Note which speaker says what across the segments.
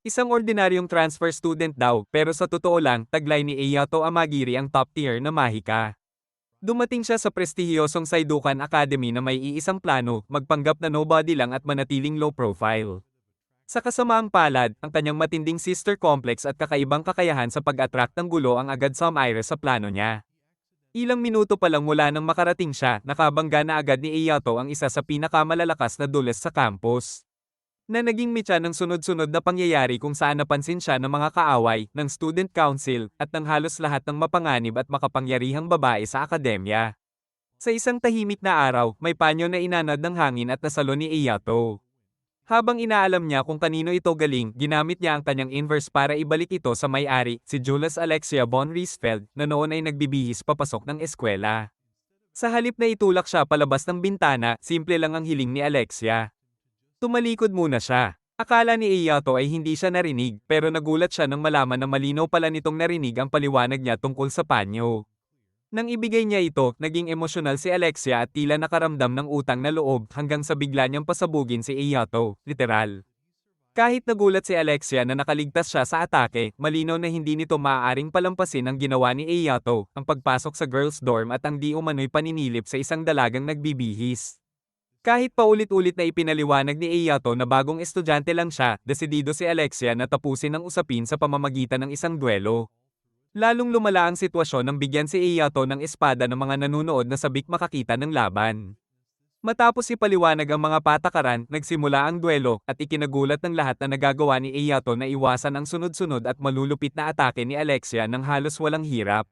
Speaker 1: Isang ordinaryong transfer student daw, pero sa totoo lang, taglay ni Eyato Amagiri ang top tier na mahika. Dumating siya sa prestihiyosong Saidukan Academy na may iisang plano, magpanggap na nobody lang at manatiling low profile. Sa kasamaang palad, ang kanyang matinding sister complex at kakaibang kakayahan sa pag-attract ng gulo ang agad sumire sa plano niya. Ilang minuto pa lang mula nang makarating siya, nakabangga na agad ni Eyato ang isa sa pinakamalalakas na dules sa campus. Na naging mitya ng sunod-sunod na pangyayari kung saan napansin siya ng mga kaaway, ng student council, at ng halos lahat ng mapanganib at makapangyarihang babae sa akademya. Sa isang tahimik na araw, may panyo na inanad ng hangin at nasalo ni Eyato. Habang inaalam niya kung kanino ito galing, ginamit niya ang kanyang inverse para ibalik ito sa may-ari, si Julius Alexia von Riesfeld, na noon ay nagbibihis papasok ng eskwela. Sa halip na itulak siya palabas ng bintana, simple lang ang hiling ni Alexia. Tumalikod muna siya. Akala ni Eyato ay hindi siya narinig, pero nagulat siya nang malaman na malinaw pala nitong narinig ang paliwanag niya tungkol sa panyo. Nang ibigay niya ito, naging emosyonal si Alexia at tila nakaramdam ng utang na loob hanggang sa bigla niyang pasabugin si Eyato, literal. Kahit nagulat si Alexia na nakaligtas siya sa atake, malinaw na hindi nito maaaring palampasin ang ginawa ni Eyato, ang pagpasok sa girls' dorm at ang di umano'y paninilip sa isang dalagang nagbibihis. Kahit paulit-ulit na ipinaliwanag ni Eyato na bagong estudyante lang siya, desidido si Alexia na tapusin ang usapin sa pamamagitan ng isang duelo. Lalong lumala ang sitwasyon nang bigyan si Eyato ng espada ng mga nanunood na sabik makakita ng laban. Matapos ipaliwanag ang mga patakaran, nagsimula ang duelo, at ikinagulat ng lahat na nagagawa ni Eyato na iwasan ang sunod-sunod at malulupit na atake ni Alexia ng halos walang hirap.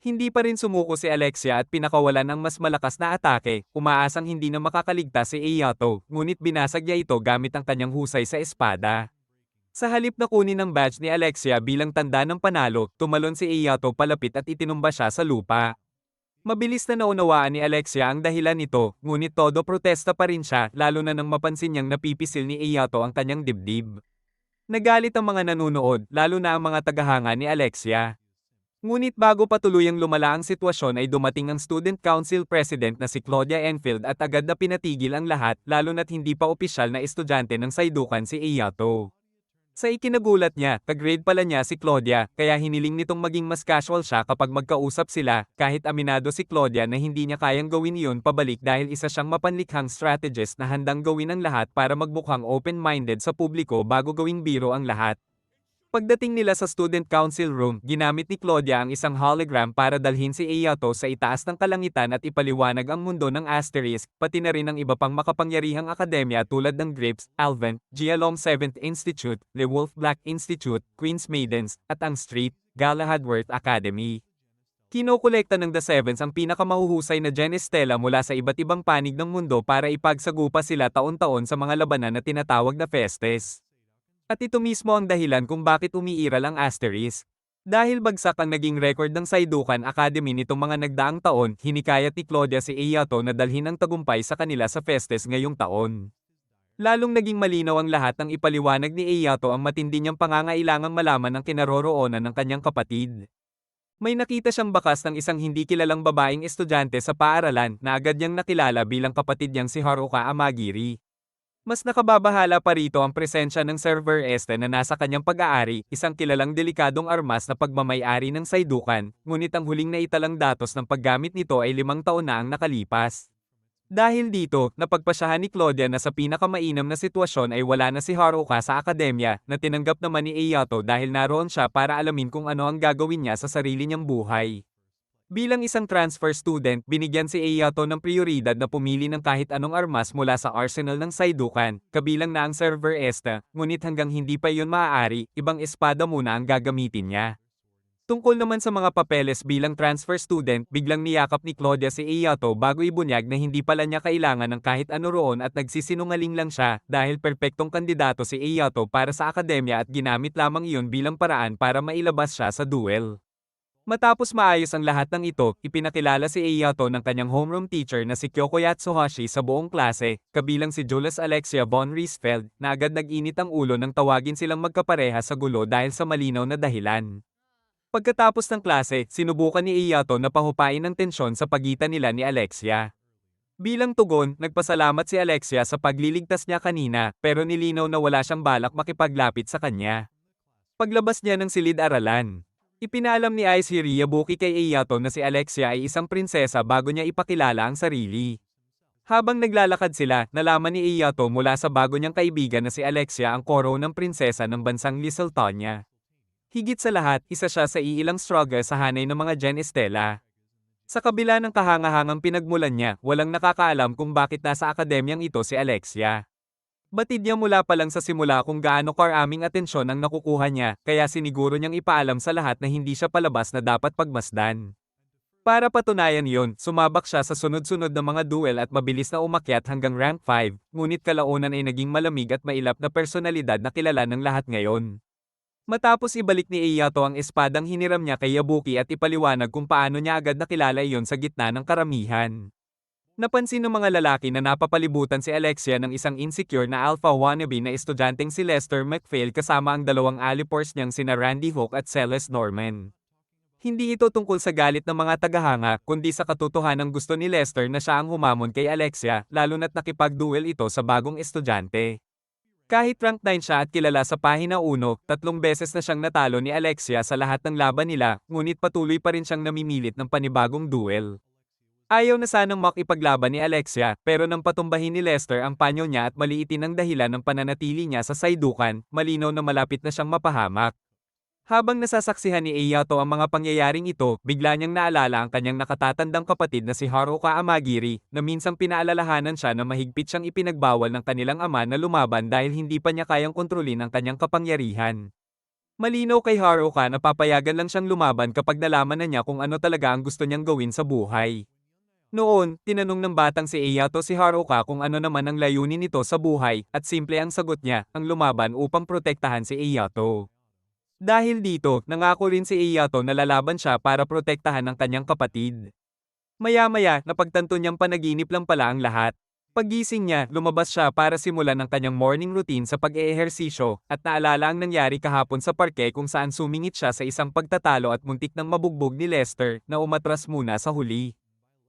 Speaker 1: Hindi pa rin sumuko si Alexia at pinakawalan ang mas malakas na atake, umaasang hindi na makakaligtas si Eyato, ngunit binasag niya ito gamit ang kanyang husay sa espada. Sa halip na kunin ang badge ni Alexia bilang tanda ng panalo, tumalon si Eyato palapit at itinumba siya sa lupa. Mabilis na naunawaan ni Alexia ang dahilan nito, ngunit todo protesta pa rin siya, lalo na nang mapansin niyang napipisil ni Eyato ang kanyang dibdib. Nagalit ang mga nanunood, lalo na ang mga tagahanga ni Alexia. Ngunit bago pa tuluyang lumala ang sitwasyon ay dumating ang Student Council President na si Claudia Enfield at agad na pinatigil ang lahat, lalo na't hindi pa opisyal na estudyante ng Saidukan si Eyato. Sa ikinagulat niya, ka-grade pala niya si Claudia, kaya hiniling nitong maging mas casual siya kapag magkausap sila, kahit aminado si Claudia na hindi niya kayang gawin iyon pabalik dahil isa siyang mapanlikhang strategist na handang gawin ang lahat para magmukhang open-minded sa publiko bago gawing biro ang lahat. Pagdating nila sa student council room, ginamit ni Claudia ang isang hologram para dalhin si Eyato sa itaas ng kalangitan at ipaliwanag ang mundo ng Asterisk, pati na rin ang iba pang makapangyarihang akademya tulad ng Grips, Alvin, Gialom 7th Institute, Le Wolf Black Institute, Queen's Maidens, at ang Street, Galahadworth Academy. Kinokolekta ng The Sevens ang pinakamahuhusay na Genestela mula sa iba't ibang panig ng mundo para ipagsagupa sila taon-taon sa mga labanan na tinatawag na Festes. At ito mismo ang dahilan kung bakit umiiral ang Asterisk. Dahil bagsak ang naging record ng Saidukan Academy nitong mga nagdaang taon, hinikayat ni Claudia si Eyato na dalhin ang tagumpay sa kanila sa Festes ngayong taon. Lalong naging malinaw ang lahat ng ipaliwanag ni Eyato ang matindi niyang pangangailangang malaman ang kinaroroonan ng kanyang kapatid. May nakita siyang bakas ng isang hindi kilalang babaeng estudyante sa paaralan na agad niyang nakilala bilang kapatid niyang si Haruka Amagiri. Mas nakababahala pa rito ang presensya ng Server Este na nasa kanyang pag-aari, isang kilalang delikadong armas na pagmamay-ari ng Saidukan, ngunit ang huling naitalang datos ng paggamit nito ay 5 taon na ang nakalipas. Dahil dito, napagpasyahan ni Claudia na sa pinakamainam na sitwasyon ay wala na si Haruka sa akademya, na tinanggap naman ni Eyato dahil naroon siya para alamin kung ano ang gagawin niya sa sarili niyang buhay. Bilang isang transfer student, binigyan si Eyato ng prioridad na pumili ng kahit anong armas mula sa arsenal ng Saidukan, kabilang na ang Server Este, ngunit hanggang hindi pa iyon maaari, ibang espada muna ang gagamitin niya. Tungkol naman sa mga papeles bilang transfer student, biglang niyakap ni Claudia si Eyato bago ibunyag na hindi pala niya kailangan ng kahit ano roon at nagsisinungaling lang siya dahil perpektong kandidato si Eyato para sa akademya at ginamit lamang iyon bilang paraan para mailabas siya sa duel. Matapos maayos ang lahat ng ito, ipinakilala si Eyato ng kanyang homeroom teacher na si Kyoko Yatsuhashi sa buong klase, kabilang si Julius Alexia von Riesfeld, na agad nag-init ang ulo nang tawagin silang magkapareha sa gulo dahil sa malinaw na dahilan. Pagkatapos ng klase, sinubukan ni Eyato na pahupain ang tensyon sa pagitan nila ni Alexia. Bilang tugon, nagpasalamat si Alexia sa pagliligtas niya kanina, pero nilinaw na wala siyang balak makipaglapit sa kanya. Paglabas niya ng silid-aralan, ipinaalam ni Ice Hiriyabuki kay Eyato na si Alexia ay isang prinsesa bago niya ipakilala ang sarili. Habang naglalakad sila, nalaman ni Eyato mula sa bago niyang kaibigan na si Alexia ang koro ng prinsesa ng bansang Liseltonia. Higit sa lahat, isa siya sa iilang struggle sa hanay ng mga Gen Estela. Sa kabila ng kahangahangang pinagmulan niya, walang nakakaalam kung bakit nasa akademyang ito si Alexia. Batid niya mula pa lang sa simula kung gaano karaming atensyon ang nakukuha niya, kaya siniguro niyang ipaalam sa lahat na hindi siya palabas na dapat pagmasdan. Para patunayan yon, sumabak siya sa sunod-sunod na mga duel at mabilis na umakyat hanggang rank 5, ngunit kalaunan ay naging malamig at mailap na personalidad na kilala ng lahat ngayon. Matapos ibalik ni Eyato ang espadang hiniram niya kay Yabuki at ipaliwanag kung paano niya agad nakilala iyon sa gitna ng karamihan. Napansin ng mga lalaki na napapalibutan si Alexia ng isang insecure na alpha wannabe na estudyanteng si Lester MacPhail kasama ang dalawang alipors niyang sina Randy Hook at Celeste Norman. Hindi ito tungkol sa galit ng mga tagahanga, kundi sa katotohanang gusto ni Lester na siya ang humamon kay Alexia, lalo na't nakipag-duel ito sa bagong estudyante. Kahit rank 9 siya at kilala sa pahina 1, 3 beses na siyang natalo ni Alexia sa lahat ng laban nila, ngunit patuloy pa rin siyang namimilit ng panibagong duel. Ayaw na sanang makipaglaban ni Alexia, pero nang patumbahin ni Lester ang panyo niya at maliitin ang dahilan ng pananatili niya sa Saidukan, malinaw na malapit na siyang mapahamak. Habang nasasaksihan ni Eyato ang mga pangyayaring ito, bigla niyang naalala ang kanyang nakatatandang kapatid na si Haruka Amagiri, na minsang pinaalalahanan siya na mahigpit siyang ipinagbawal ng kanilang ama na lumaban dahil hindi pa niya kayang kontrolin ang kanyang kapangyarihan. Malinaw kay Haruka na papayagan lang siyang lumaban kapag nalaman na niya kung ano talaga ang gusto niyang gawin sa buhay. Noon, tinanong ng batang si Eyato si Haruka kung ano naman ang layunin nito sa buhay, at simple ang sagot niya, ang lumaban upang protektahan si Eyato. Dahil dito, nangako rin si Eyato na lalaban siya para protektahan ang kanyang kapatid. Maya-maya, napagtanto niyang panaginip lang pala ang lahat. Paggising niya, lumabas siya para simulan ang kanyang morning routine sa pag-eehersisyo, at naalala ang nangyari kahapon sa parke kung saan sumingit siya sa isang pagtatalo at muntik nang mabugbog ni Lester, na umatras muna sa huli.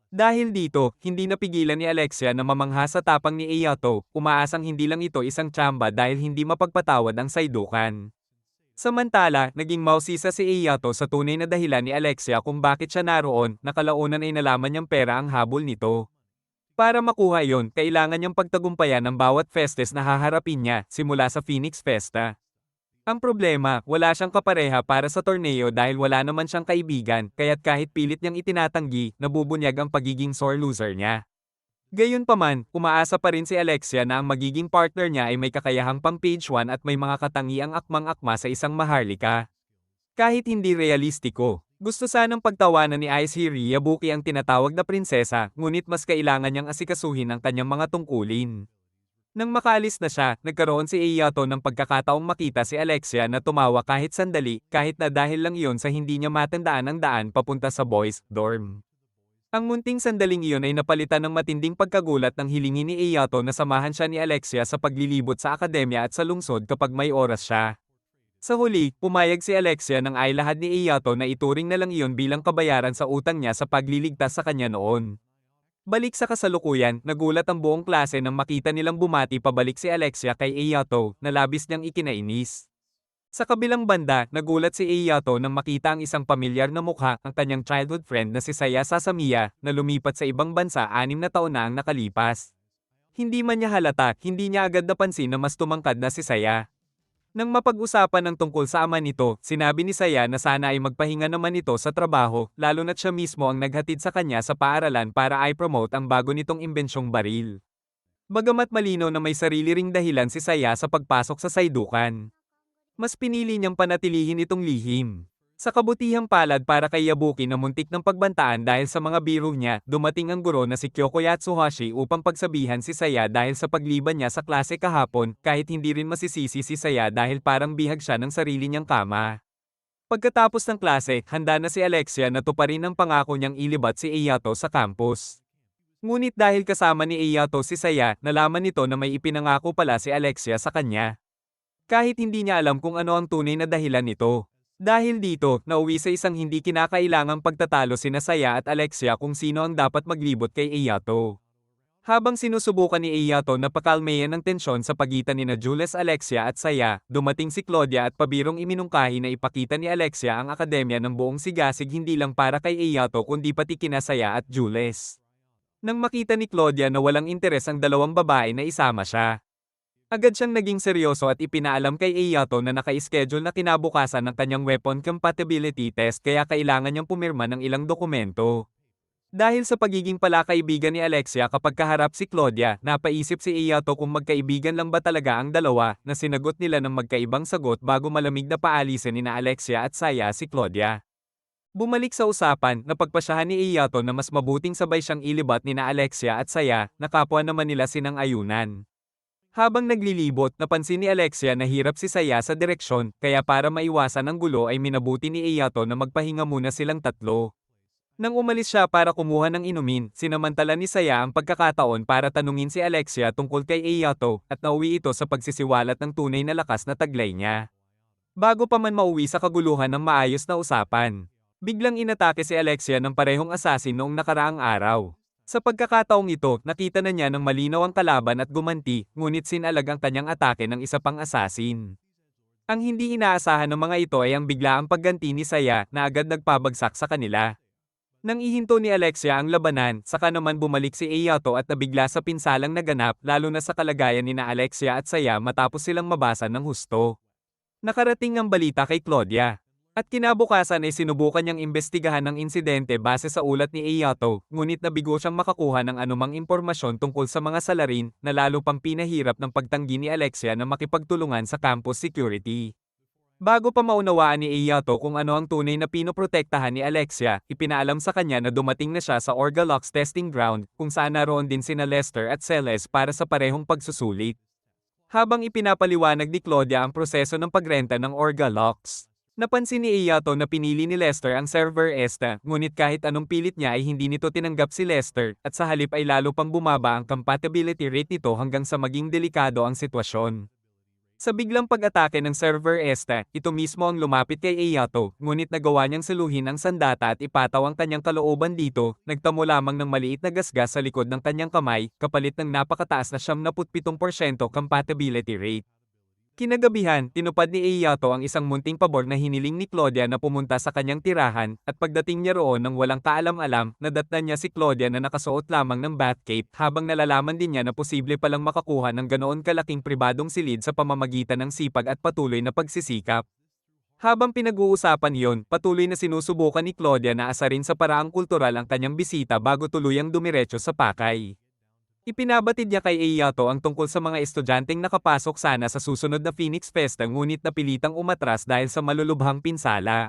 Speaker 1: Dahil dito, hindi napigilan ni Alexia na mamangha sa tapang ni Eyato, umaasang hindi lang ito isang tsamba dahil hindi mapagpatawad ang Saidukan. Samantala, naging mausisa si Eyato sa tunay na dahilan ni Alexia kung bakit siya naroon, na kalaunan ay nalaman niyang pera ang habol nito. Para makuha iyon, kailangan niyang pagtagumpayan ng bawat festes na haharapin niya, simula sa Phoenix Festa. Ang problema, wala siyang kapareha para sa torneo dahil wala naman siyang kaibigan, kaya't kahit pilit niyang itinatanggi, nabubunyag ang pagiging sore loser niya. Gayunpaman, umaasa pa rin si Alexia na ang magiging partner niya ay may kakayahang pang page 1 at may mga katangiang akmang-akma sa isang maharlika. Kahit hindi realistiko, gusto sanang pagtawanan ni Ice Hiriyabuki ang tinatawag na prinsesa, ngunit mas kailangan niyang asikasuhin ang kanyang mga tungkulin. Nang makaalis na siya, nagkaroon si Eyato ng pagkakataong makita si Alexia na tumawa kahit sandali, kahit na dahil lang iyon sa hindi niya matandaan ang daan papunta sa boys' dorm. Ang munting sandaling iyon ay napalitan ng matinding pagkagulat nang hilingin ni Eyato na samahan siya ni Alexia sa paglilibot sa akademya at sa lungsod kapag may oras siya. Sa huli, pumayag si Alexia nang ailahad ni Eyato na ituring na lang iyon bilang kabayaran sa utang niya sa pagliligtas sa kanya noon. Balik sa kasalukuyan, nagulat ang buong klase nang makita nilang bumati pabalik si Alexia kay Eyato, na labis niyang ikinainis. Sa kabilang banda, nagulat si Eyato nang makita ang isang pamilyar na mukha, ang kanyang childhood friend na si Saya Sasamiya, na lumipat sa ibang bansa 6 na taon na ang nakalipas. Hindi man niya halata, hindi niya agad napansin na mas tumangkad na si Saya. Nang mapag-usapan ng tungkol sa ama nito, sinabi ni Saya na sana ay magpahinga naman ito sa trabaho, lalo na't siya mismo ang naghatid sa kanya sa paaralan para i-promote ang bago nitong imbensyong baril. Bagamat malinaw na may sarili ring dahilan si Saya sa pagpasok sa Saidukan, mas pinili niyang panatilihin itong lihim. Sa kabutihang palad para kay Yabuki na muntik ng pagbantaan dahil sa mga biro niya, dumating ang guro na si Kyoko Yatsuhashi upang pagsabihan si Saya dahil sa pagliban niya sa klase kahapon, kahit hindi rin masisisi si Saya dahil parang bihag siya ng sarili niyang kama. Pagkatapos ng klase, handa na si Alexia na tuparin ang pangako niyang ilibat si Eyato sa campus. Ngunit dahil kasama ni Eyato si Saya, nalaman nito na may ipinangako pala si Alexia sa kanya. Kahit hindi niya alam kung ano ang tunay na dahilan nito. Dahil dito, nauwi sa isang hindi kinakailangang pagtatalo sina Saya at Alexia kung sino ang dapat maglibot kay Eyato. Habang sinusubukan ni Eyato na pakalmayan ng tensyon sa pagitan nina Jules, Alexia at Saya, dumating si Claudia at pabirong iminungkahi na ipakita ni Alexia ang akademya ng buong sigasig hindi lang para kay Eyato kundi pati kina Saya at Jules. Nang makita ni Claudia na walang interes ang dalawang babae na isama siya, agad siyang naging seryoso at ipinaalam kay Eyato na naka-schedule na kinabukasan ng kanyang weapon compatibility test kaya kailangan niyang pumirma ng ilang dokumento. Dahil sa pagiging palakaibigan ni Alexia kapag kaharap si Claudia, napaisip si Eyato kung magkaibigan lang ba talaga ang dalawa, na sinagot nila ng magkaibang sagot bago malamig na paalisin nina Alexia at Saya si Claudia. Bumalik sa usapan, napagpasyahan ni Eyato na mas mabuting sabay siyang ilibat nina Alexia at Saya, na kapwa naman nila sinang-ayunan. Habang naglilibot, napansin ni Alexia na hirap si Saya sa direksyon, kaya para maiwasan ang gulo ay minabuti ni Eyato na magpahinga muna silang tatlo. Nang umalis siya para kumuha ng inumin, sinamantala ni Saya ang pagkakataon para tanungin si Alexia tungkol kay Eyato at nauwi ito sa pagsisiwalat ng tunay na lakas na taglay niya. Bago pa man mauwi sa kaguluhan ng maayos na usapan, biglang inatake si Alexia ng parehong asasin noong nakaraang araw. Sa pagkakataong ito, nakita na niya ng malinaw ang kalaban at gumanti, ngunit sinalag ang kanyang atake ng isa pang asasin. Ang hindi inaasahan ng mga ito ay ang biglaang pagganti ni Saya na agad nagpabagsak sa kanila. Nang ihinto ni Alexia ang labanan, saka naman bumalik si Eyato at nabigla sa pinsalang naganap lalo na sa kalagayan nina Alexia at Saya matapos silang mabasa ng husto. Nakarating ang balita kay Claudia. At kinabukasan ay sinubukan niyang imbestigahan ng insidente base sa ulat ni Eyato, ngunit nabigo siyang makakuha ng anumang impormasyon tungkol sa mga salarin na lalo pang pinahirap ng pagtanggi ni Alexia na makipagtulungan sa campus security. Bago pa maunawaan ni Eyato kung ano ang tunay na pinoprotektahan ni Alexia, ipinaalam sa kanya na dumating na siya sa Orgalox testing ground, kung saan naroon din sina Lester at Celes para sa parehong pagsusulit. Habang ipinapaliwanag ni Claudia ang proseso ng pagrenta ng Orgalox, napansin ni Eyato na pinili ni Lester ang server ESTA, ngunit kahit anong pilit niya ay hindi nito tinanggap si Lester, at sa halip ay lalo pang bumaba ang compatibility rate nito hanggang sa maging delikado ang sitwasyon. Sa biglang pag-atake ng server ESTA, ito mismo ang lumapit kay Eyato, ngunit nagawa niyang saluhin ang sandata at ipataw ang kanyang kalooban dito, nagtamo lamang ng maliit na gasgas sa likod ng kanyang kamay, kapalit ng napakataas na 77% compatibility rate. Kinagabihan, tinupad ni Eyato ang isang munting pabor na hiniling ni Claudia na pumunta sa kanyang tirahan, at pagdating niya roon nang walang kaalam-alam, nadatnan niya si Claudia na nakasuot lamang ng bathcape, habang nalalaman din niya na posible palang makakuha ng ganoon kalaking pribadong silid sa pamamagitan ng sipag at patuloy na pagsisikap. Habang pinag-uusapan iyon, patuloy na sinusubukan ni Claudia na asarin sa paraang kultural ang kanyang bisita bago tuluyang dumiretso sa pakay. Ipinabatid niya kay Eyato ang tungkol sa mga estudyanteng nakapasok sana sa susunod na Phoenix Festa ngunit napilitang umatras dahil sa malulubhang pinsala.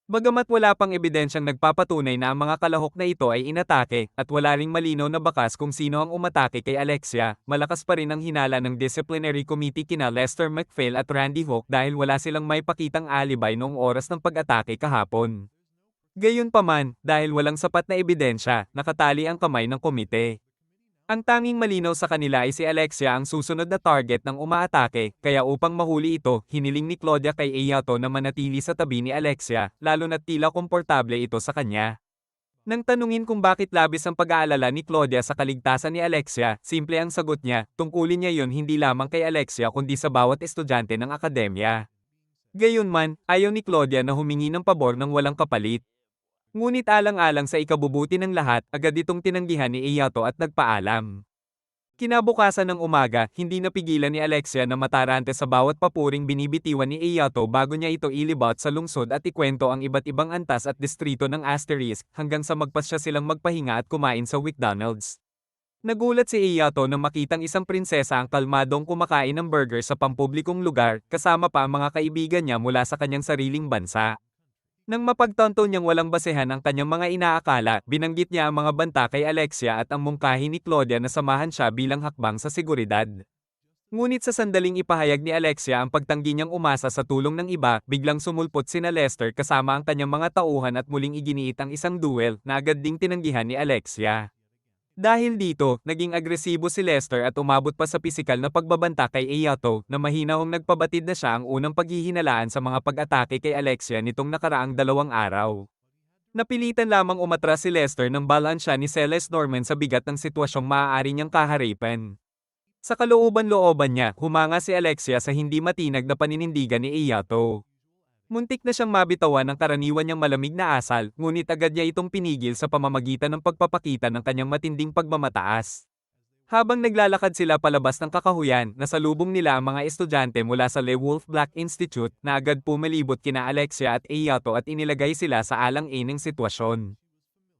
Speaker 1: Bagamat wala pang ebidensyang nagpapatunay na ang mga kalahok na ito ay inatake, at wala ring malinaw na bakas kung sino ang umatake kay Alexia, malakas pa rin ang hinala ng disciplinary committee kina Lester MacPhail at Randy Hook dahil wala silang may pakitang alibay noong oras ng pag-atake kahapon. Gayunpaman, dahil walang sapat na ebidensya, nakatali ang kamay ng komite. Ang tanging malinaw sa kanila ay si Alexia ang susunod na target ng umaatake, kaya upang mahuli ito, hiniling ni Claudia kay Eyato na manatili sa tabi ni Alexia, lalo na't tila komportable ito sa kanya. Nang tanungin kung bakit labis ang pag-aalala ni Claudia sa kaligtasan ni Alexia, simple ang sagot niya, tungkulin niya yon hindi lamang kay Alexia kundi sa bawat estudyante ng akademya. Gayunman, ayaw ni Claudia na humingi ng pabor ng walang kapalit. Ngunit alang-alang sa ikabubuti ng lahat, agad itong tinanggihan ni Eyato at nagpaalam. Kinabukasan ng umaga, hindi napigilan ni Alexia na matarante sa bawat papuring binibitiwan ni Eyato bago niya ito ilibot sa lungsod at ikwento ang iba't ibang antas at distrito ng Asterisk, hanggang sa magpasya silang magpahinga at kumain sa McDonald's. Nagulat si Eyato nang makitang isang prinsesa ang kalmadong kumakain ng burger sa pampublikong lugar, kasama pa ang mga kaibigan niya mula sa kanyang sariling bansa. Nang mapagtanto niyang walang basehan ang kanyang mga inaakala, binanggit niya ang mga banta kay Alexia at ang mungkahi ni Claudia na samahan siya bilang hakbang sa seguridad. Ngunit sa sandaling ipahayag ni Alexia ang pagtanggi niyang umasa sa tulong ng iba, biglang sumulpot sina Lester kasama ang kanyang mga tauhan at muling iginiit ang isang duel na agad ding tinanggihan ni Alexia. Dahil dito, naging agresibo si Lester at umabot pa sa pisikal na pagbabanta kay Eyato, na mahinahong nagpabatid na siya ang unang paghihinalaan sa mga pag-atake kay Alexia nitong nakaraang 2 araw. Napilitan lamang umatras si Lester nang balansya ni Celeste Norman sa bigat ng sitwasyong maaari niyang kaharapin. Sa kalooban-looban niya, humanga si Alexia sa hindi matinag na paninindigan ni Iyato. Muntik na siyang mabitawan ng karaniwan niyang malamig na asal, ngunit agad niya itong pinigil sa pamamagitan ng pagpapakita ng kanyang matinding pagmamataas. Habang naglalakad sila palabas ng kakahuyan, nasalubong nila ang mga estudyante mula sa LeWolf Black Institute na agad pumalibot kina Alexia at Iyato at inilagay sila sa alang-ineng sitwasyon.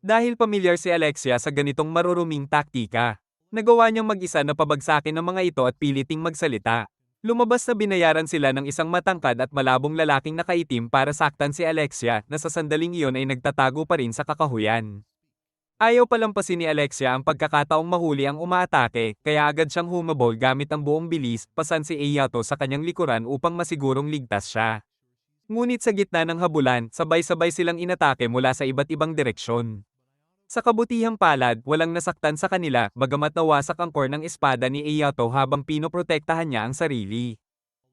Speaker 1: Dahil pamilyar si Alexia sa ganitong maruruming taktika, nagawa niyang mag-isa na pabagsakin ng mga ito at piliting magsalita. Lumabas na binayaran sila ng isang matangkad at malabong lalaking nakaitim para saktan si Alexia na sa sandaling iyon ay nagtatago pa rin sa kakahuyan. Ayaw palampasin ni Alexia ang pagkakataong mahuli ang umaatake, kaya agad siyang humabol gamit ang buong bilis, pasan si Iyato sa kanyang likuran upang masigurong ligtas siya. Ngunit sa gitna ng habulan, sabay-sabay silang inatake mula sa iba't ibang direksyon. Sa kabutihang palad, walang nasaktan sa kanila, bagamat nawasak ang core ng espada ni Iyato habang pinoprotektahan niya ang sarili.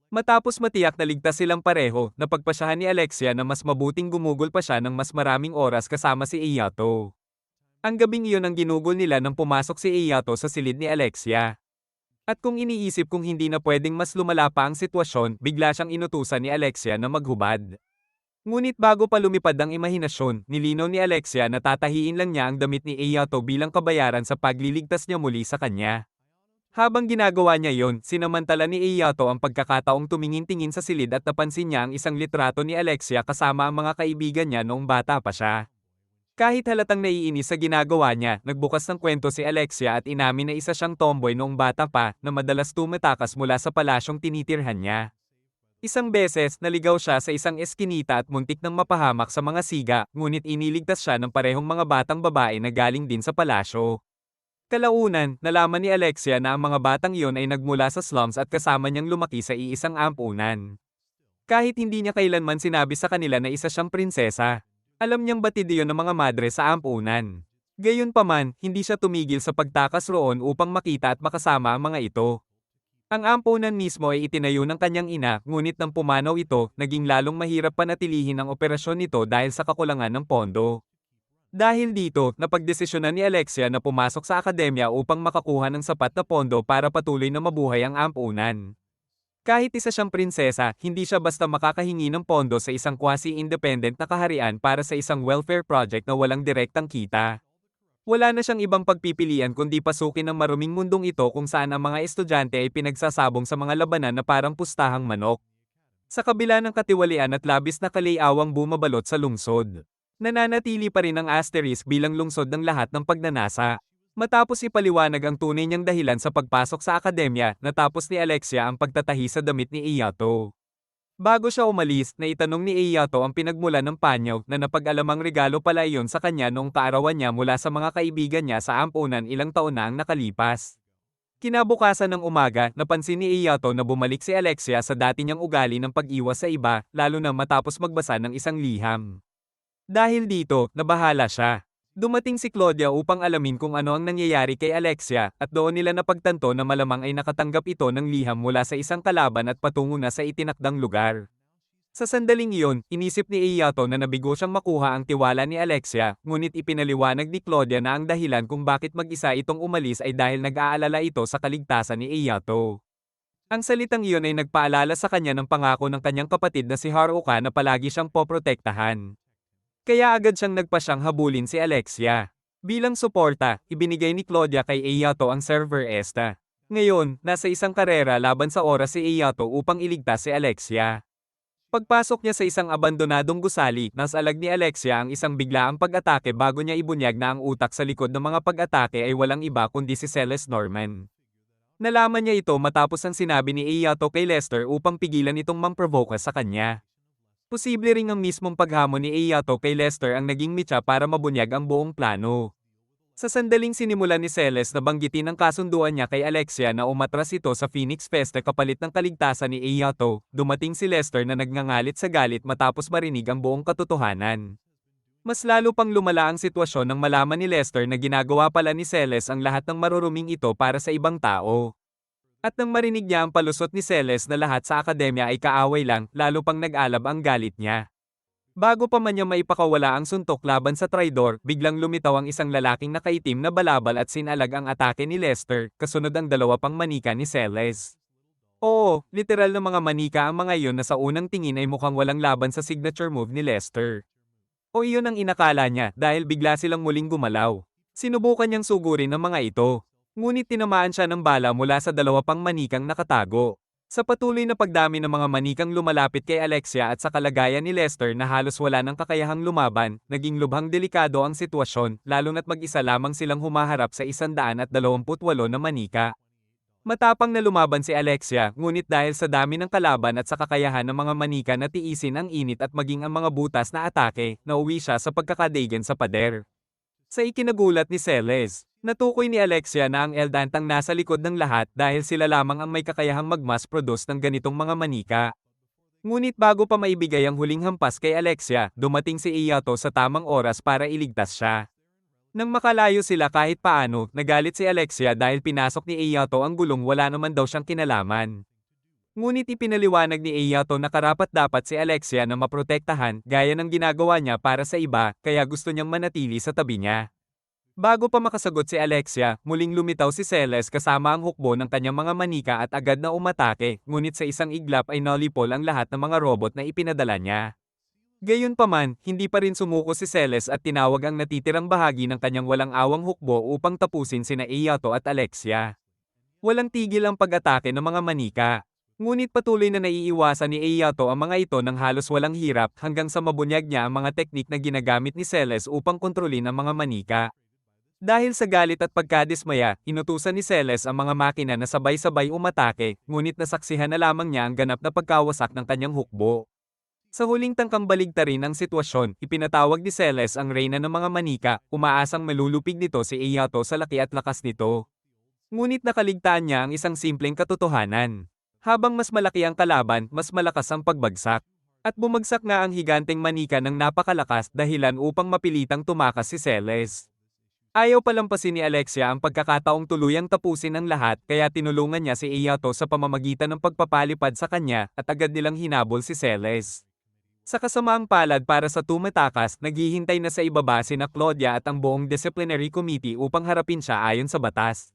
Speaker 1: Matapos matiyak na ligtas silang pareho, napagpasyahan ni Alexia na mas mabuting gumugol pa siya ng mas maraming oras kasama si Iyato. Ang gabing iyon ang ginugol nila nang pumasok si Iyato sa silid ni Alexia. At kung iniisip kung hindi na pwedeng mas lumala pa ang sitwasyon, bigla siyang inutusan ni Alexia na maghubad. Ngunit bago pa lumipad ang imahinasyon, nilinaw ni Alexia na tatahiin lang niya ang damit ni Iyato bilang kabayaran sa pagliligtas niya muli sa kanya. Habang ginagawa niya yon, sinamantala ni Iyato ang pagkakataong tumingin-tingin sa silid at napansin niya ang isang litrato ni Alexia kasama ang mga kaibigan niya noong bata pa siya. Kahit halatang naiinis sa ginagawa niya, nagbukas ng kwento si Alexia at inamin na isa siyang tomboy noong bata pa na madalas tumatakas mula sa palasyong tinitirhan niya. Isang beses, naligaw siya sa isang eskinita at muntik nang mapahamak sa mga siga, ngunit iniligtas siya ng parehong mga batang babae na galing din sa palasyo. Kalaunan, nalaman ni Alexia na ang mga batang iyon ay nagmula sa slums at kasama niyang lumaki sa iisang ampunan. Kahit hindi niya kailanman sinabi sa kanila na isa siyang prinsesa, alam niyang batid iyon ng mga madre sa ampunan. Gayunpaman, hindi siya tumigil sa pagtakas roon upang makita at makasama ang mga ito. Ang ampunan mismo ay itinayo ng kanyang ina, ngunit nang pumanaw ito, naging lalong mahirap panatilihin ang operasyon nito dahil sa kakulangan ng pondo. Dahil dito, napagdesisyonan ni Alexia na pumasok sa akademya upang makakuha ng sapat na pondo para patuloy na mabuhay ang ampunan. Kahit isa siyang prinsesa, hindi siya basta makakahingi ng pondo sa isang quasi-independent na kaharian para sa isang welfare project na walang direktang kita. Wala na siyang ibang pagpipilian kundi pasukin ang maruming mundong ito kung saan ang mga estudyante ay pinagsasabong sa mga labanan na parang pustahang manok. Sa kabila ng katiwalian at labis na kaliawang bumabalot sa lungsod, nananatili pa rin ang asterisk bilang lungsod ng lahat ng pagnanasa. Matapos ipaliwanag ang tunay niyang dahilan sa pagpasok sa akademya, natapos ni Alexia ang pagtatahi sa damit ni Iyato. Bago siya umalis, naitanong ni Iyato ang pinagmulan ng panyaw na napag-alamang regalo pala iyon sa kanya noong kaarawan niya mula sa mga kaibigan niya sa ampunan ilang taon na ang nakalipas. Kinabukasan ng umaga, napansin ni Iyato na bumalik si Alexia sa dati niyang ugali ng pag-iwas sa iba, lalo na matapos magbasa ng isang liham. Dahil dito, nabahala siya. Dumating si Claudia upang alamin kung ano ang nangyayari kay Alexia, at doon nila napagtanto na malamang ay nakatanggap ito ng liham mula sa isang kalaban at patungo na sa itinakdang lugar. Sa sandaling iyon, inisip ni Iyato na nabigo siyang makuha ang tiwala ni Alexia, ngunit ipinaliwanag ni Claudia na ang dahilan kung bakit mag-isa itong umalis ay dahil nag-aalala ito sa kaligtasan ni Iyato. Ang salitang iyon ay nagpaalala sa kanya ng pangako ng kanyang kapatid na si Haruka na palagi siyang poprotektahan. Kaya agad siyang nagpasyang habulin si Alexia. Bilang suporta, ibinigay ni Claudia kay Iyato ang server Esta. Ngayon, nasa isang karera laban sa oras si Iyato upang iligtas si Alexia. Pagpasok niya sa isang abandonadong gusali, nasalag ni Alexia ang isang biglaang pag-atake bago niya ibunyag na ang utak sa likod ng mga pag-atake ay walang iba kundi si Celeste Norman. Nalaman niya ito matapos ang sinabi ni Iyato kay Lester upang pigilan itong mang-provoke sa kanya. Posible ring ang mismong paghamon ni Iyato kay Lester ang naging mitya para mabunyag ang buong plano. Sa sandaling sinimulan ni Celeste na banggitin ang kasunduan niya kay Alexia na umatras ito sa Phoenix Fest na kapalit ng kaligtasan ni Iyato, dumating si Lester na nagngangalit sa galit matapos marinig ang buong katotohanan. Mas lalo pang lumala ang sitwasyon nang malaman ni Lester na ginagawa pala ni Celeste ang lahat ng maruruming ito para sa ibang tao. At nang marinig niya ang palusot ni Celeste na lahat sa akademya ay kaaway lang, lalo pang nag-alab ang galit niya. Bago pa man niya maipakawala ang suntok laban sa traidor, biglang lumitaw ang isang lalaking nakaitim na balabal at sinalag ang atake ni Lester, kasunod ang dalawa pang manika ni Celes. Oo, literal na mga manika ang mga iyon na sa unang tingin ay mukhang walang laban sa signature move ni Lester. O iyon ang inakala niya dahil bigla silang muling gumalaw. Sinubukan niyang sugurin ang mga ito. Ngunit tinamaan siya ng bala mula sa dalawa pang manikang nakatago. Sa patuloy na pagdami ng mga manikang lumalapit kay Alexia at sa kalagayan ni Lester na halos wala ng kakayahang lumaban, naging lubhang delikado ang sitwasyon, lalo na't mag-isa lamang silang humaharap sa 128 na manika. Matapang na lumaban si Alexia, ngunit dahil sa dami ng kalaban at sa kakayahan ng mga manika na tiisin ang init at maging ang mga butas na atake, nauwi siya sa pagkakadaigan sa pader. Sa ikinagulat ni Celes, natukoy ni Alexia na ang Eldan ang nasa likod ng lahat dahil sila lamang ang may kakayahang mag-mass produce ng ganitong mga manika. Ngunit bago pa maibigay ang huling hampas kay Alexia, dumating si Iyato sa tamang oras para iligtas siya. Nang makalayo sila kahit paano, nagalit si Alexia dahil pinasok ni Iyato ang gulong wala naman daw siyang kinalaman. Ngunit ipinaliwanag ni Iyato na karapat-dapat si Alexia na maprotektahan gaya ng ginagawa niya para sa iba, kaya gusto niyang manatili sa tabi niya. Bago pa makasagot si Alexia, muling lumitaw si Celes kasama ang hukbo ng kanyang mga manika at agad na umatake, ngunit sa isang iglap ay nalipol ang lahat ng mga robot na ipinadala niya. Gayunpaman, hindi pa rin sumuko si Celes at tinawag ang natitirang bahagi ng kanyang walang awang hukbo upang tapusin sina Iyato at Alexia. Walang tigil ang pag-atake ng mga manika. Ngunit patuloy na naiiwasan ni Iyato ang mga ito ng halos walang hirap hanggang sa mabunyag niya ang mga teknik na ginagamit ni Celes upang kontrolin ang mga manika. Dahil sa galit at pagkadismaya, inutusan ni Celes ang mga makina na sabay-sabay umatake, ngunit nasaksihan na lamang niya ang ganap na pagkawasak ng kanyang hukbo. Sa huling tangkang baligtarin ang sitwasyon, ipinatawag ni Celes ang reyna ng mga manika, umaasang malulupig nito si Iyato sa laki at lakas nito. Ngunit nakaligtaan niya ang isang simpleng katotohanan. Habang mas malaki ang kalaban, mas malakas ang pagbagsak. At bumagsak nga ang higanteng manika ng napakalakas dahilan upang mapilitang tumakas si Celes. Ayaw palampasin ni Alexia ang pagkakataong tuluyang tapusin ang lahat kaya tinulungan niya si Iyato sa pamamagitan ng pagpapalipad sa kanya at agad nilang hinabol si Celes. Sa kasamaang palad para sa tumatakas, naghihintay na sa ibaba sina Claudia at ang buong disciplinary committee upang harapin siya ayon sa batas.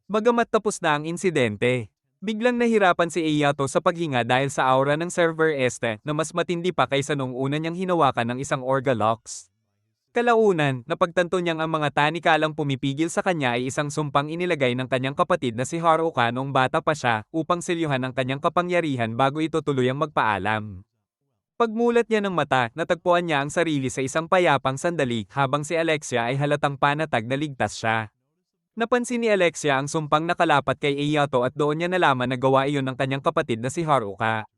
Speaker 1: Bagamat tapos na ang insidente, biglang nahirapan si Iyato sa paghinga dahil sa aura ng server este na mas matindi pa kaysa nung una niyang hinawakan ng isang Orgalox. Kalaunan, napagtanto niyang ang mga tanikalang pumipigil sa kanya ay isang sumpang inilagay ng kanyang kapatid na si Haruka noong bata pa siya upang silyuhan ang kanyang kapangyarihan bago ito tuluyang magpaalam. Pagmulat niya ng mata, natagpuan niya ang sarili sa isang payapang sandali habang si Alexia ay halatang panatag na ligtas siya. Napansin ni Alexia ang sumpang nakalapat kay Iyato at doon niya nalaman na gawa iyon ng kanyang kapatid na si Haruka.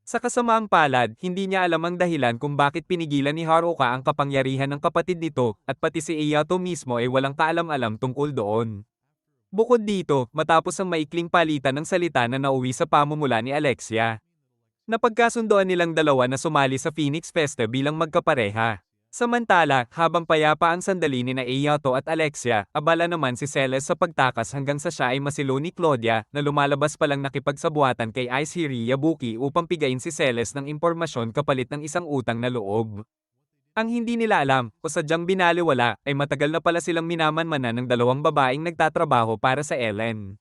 Speaker 1: Sa kasamaang palad, hindi niya alam ang dahilan kung bakit pinigilan ni Haruka ang kapangyarihan ng kapatid nito, at pati si Iyato mismo ay walang kaalam-alam tungkol doon. Bukod dito, matapos ang maikling palitan ng salita na nauwi sa pamumula ni Alexia, napagkasundoan nilang dalawa na sumali sa Phoenix Festa bilang magkapareha. Samantala, habang payapa ang sandali ni na Iyato at Alexia, abala naman si Celes sa pagtakas hanggang sa siya ay masilo ni Claudia na lumalabas palang nakipagsabuatan kay Ice Hiri Yabuki upang pigain si Celes ng impormasyon kapalit ng isang utang na loob. Ang hindi nila alam, o sadyang binaliwala, ay matagal na pala silang minamanmanan ng dalawang babaeng nagtatrabaho para sa Ellen.